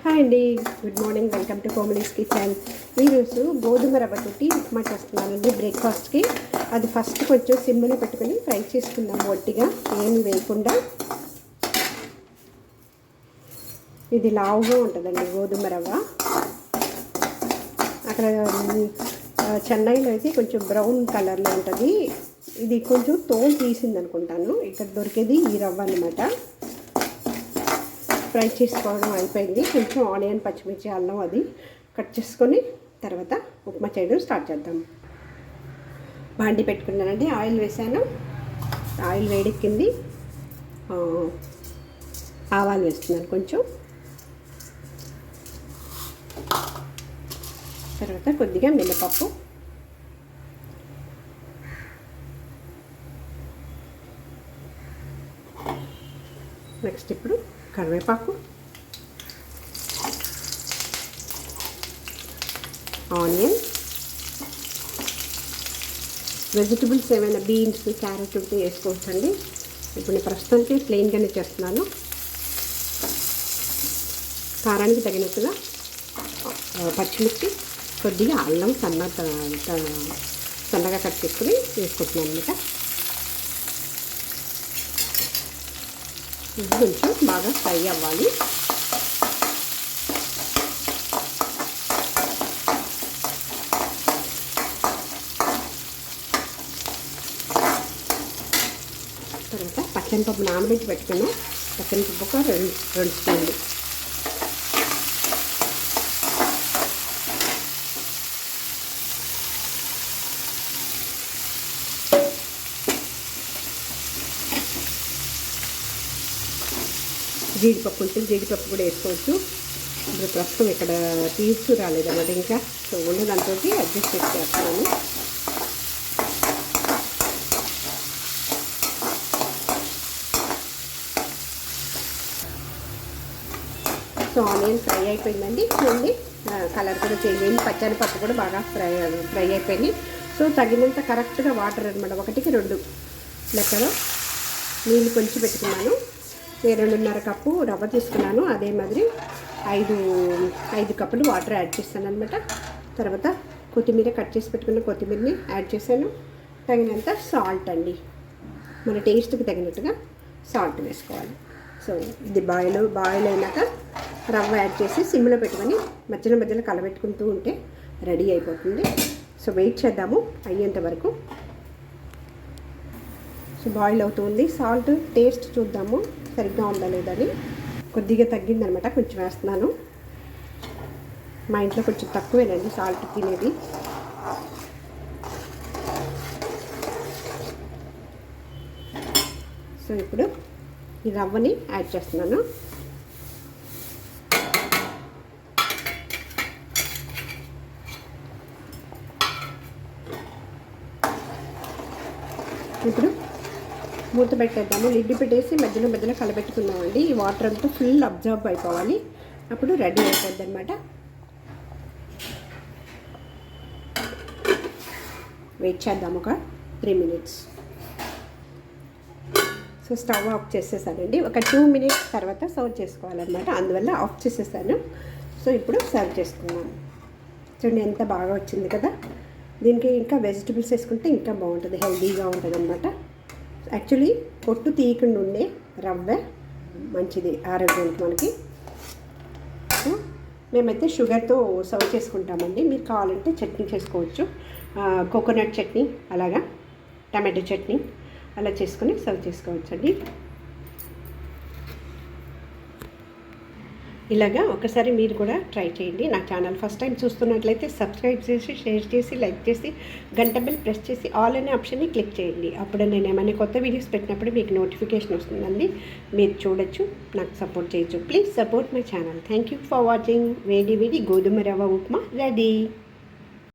Hi అండి, good morning. Welcome to Komali's kitchen. ఈరోజు గోధుమ రవ్వతోటి ఉప్మా చేస్తున్నానండి బ్రేక్ఫాస్ట్కి. అది ఫస్ట్ కొంచెం సిమ్లో పెట్టుకొని ఫ్రై చేసుకుందాము ఒట్టిగా, ఏమి వేయకుండా. ఇది లావుగా ఉంటుందండి గోధుమ రవ్వ. అక్కడ చెన్నైలో అయితే కొంచెం బ్రౌన్ కలర్లో ఉంటుంది. ఇది కొంచెం తోలు తీసింది అనుకుంటాను. ఇక్కడ దొరికేది ఈ రవ్వ అనమాట. ఫ్రై చేసుకోవడం అయిపోయింది. కొంచెం ఆనియన్, పచ్చిమిర్చి, అల్లం అది కట్ చేసుకొని తర్వాత ఉప్మా చేయడం స్టార్ట్ చేద్దాం. బాండి పెట్టుకున్నానండి, ఆయిల్ వేసాను. ఆయిల్ వేడెక్కింది. ఆవాలు వేస్తున్నాను కొంచెం. తర్వాత కొద్దిగా మినపప్పు, నెక్స్ట్ ఇప్పుడు కరివేపాకు, ఆనియన్, వెజిటబుల్స్ ఏమైనా బీన్స్, క్యారెట్ ఉంటే వేసుకోవచ్చండి. ఇప్పుడు నేను ప్రస్తుతానికి ప్లెయిన్గానే చేస్తున్నాను. కారానికి తగినట్టుగా పచ్చిమిర్చి, కొద్దిగా అల్లం సన్నగా కట్ చేసుకుని వేసుకుంటున్నాను అనమాట. కొంచెం బాగా ఫ్రై అవ్వాలి. తర్వాత పచ్చనిపప్పు నానబెట్టి పెట్టుకున్నాం. పచ్చనిపప్పు ఒక రెండు స్పూన్లు. జీడిపప్పు ఉంటే జీడిపప్పు కూడా వేసుకోవచ్చు. ఇప్పుడు ప్రస్తుతం ఇక్కడ తీసుకురాలేదన్నమాట ఇంకా. సో ఉన్న దాంతో అడ్జస్ట్ చేస్తున్నాను. సో ఆనియన్ ఫ్రై అయిపోయిందండి. చూడండి, కలర్ కూడా చేంజ్ అయింది. పచ్చనిపప్పు కూడా బాగా ఫ్రై అయిపోయింది. సో తగినంత కరెక్ట్గా వాటర్ అనమాట. 1కి 2 లెక్కలో నీళ్ళు కొంచెం పెట్టుకున్నాను. 2.5 కప్పు రవ్వ తీసుకున్నాను. అదే మాదిరి 5 కప్పులు వాటర్ యాడ్ చేస్తాను అనమాట. తర్వాత కొత్తిమీర, కట్ చేసి పెట్టుకున్న కొత్తిమీరని యాడ్ చేశాను. తగినంత సాల్ట్ అండి, మన టేస్ట్కి తగినట్టుగా సాల్ట్ వేసుకోవాలి. సో ఇది బాయిల్ అయినాక రవ్వ యాడ్ చేసి సిమ్లో పెట్టుకొని మధ్యలో కలబెట్టుకుంటూ ఉంటే రెడీ అయిపోతుంది. సో వెయిట్ చేద్దాము అయ్యేంత వరకు. సో బాయిల్ అవుతుంది. సాల్ట్ టేస్ట్ చూద్దాము సరిగ్గా ఉందా లేదని. కొద్దిగా తగ్గిందనమాట, కొంచెం వేస్తున్నాను. మా ఇంట్లో కొంచెం తక్కువేనండి సాల్ట్ తినేది. సో ఇప్పుడు ఈ రవ్వని యాడ్ చేస్తున్నాను. ఇప్పుడు మూత పెట్టేద్దాము. లిడ్ పెట్టేసి మధ్యలో కలబెట్టుకుందామండి. ఈ వాటర్ అంతా ఫుల్ అబ్జర్వ్ అయిపోవాలి. అప్పుడు రెడీ అయిపోద్ది అనమాట. వెయిట్ చేద్దాము ఒక 3 మినిట్స్. సో స్టవ్ ఆఫ్ చేసేసానండి. ఒక 2 మినిట్స్ తర్వాత సర్వ్ చేసుకోవాలన్నమాట. అందువల్ల ఆఫ్ చేసేసాను. సో ఇప్పుడు సర్వ్ చేసుకున్నాను. చూడండి ఎంత బాగా వచ్చింది కదా. దీనికి ఇంకా వెజిటబుల్స్ వేసుకుంటే ఇంకా బాగుంటుంది, హెల్తీగా ఉంటుంది అనమాట. యాక్చువల్లీ పొట్టు తీయకుండా ఉండే రవ్వ మంచిది ఆరోగ్యానికి మనకి. మేమైతే షుగర్తో సర్వ్ చేసుకుంటామండి. మీరు కావాలంటే చట్నీ చేసుకోవచ్చు. కోకోనట్ చట్నీ, అలాగా టమాటో చట్నీ అలా చేసుకొని సర్వ్ చేసుకోవచ్చండి. ఇలాగా ఒకసారి మీరు కూడా ట్రై చేయండి. నా ఛానల్ ఫస్ట్ టైం చూస్తున్నట్లయితే సబ్స్క్రైబ్ చేసి, షేర్ చేసి, లైక్ చేసి, గంట బెల్ ప్రెస్ చేసి ఆల్ అనే ఆప్షన్ని క్లిక్ చేయండి. అప్పుడు నేను ఏమైనా కొత్త వీడియోస్ పెట్టినప్పుడు మీకు నోటిఫికేషన్ వస్తుందండి. మీరు చూడొచ్చు, నాకు సపోర్ట్ చేయొచ్చు. Please support my channel. Thank you for watching. వేడి గోధుమ రవ్వ ఉప్మా రెడీ.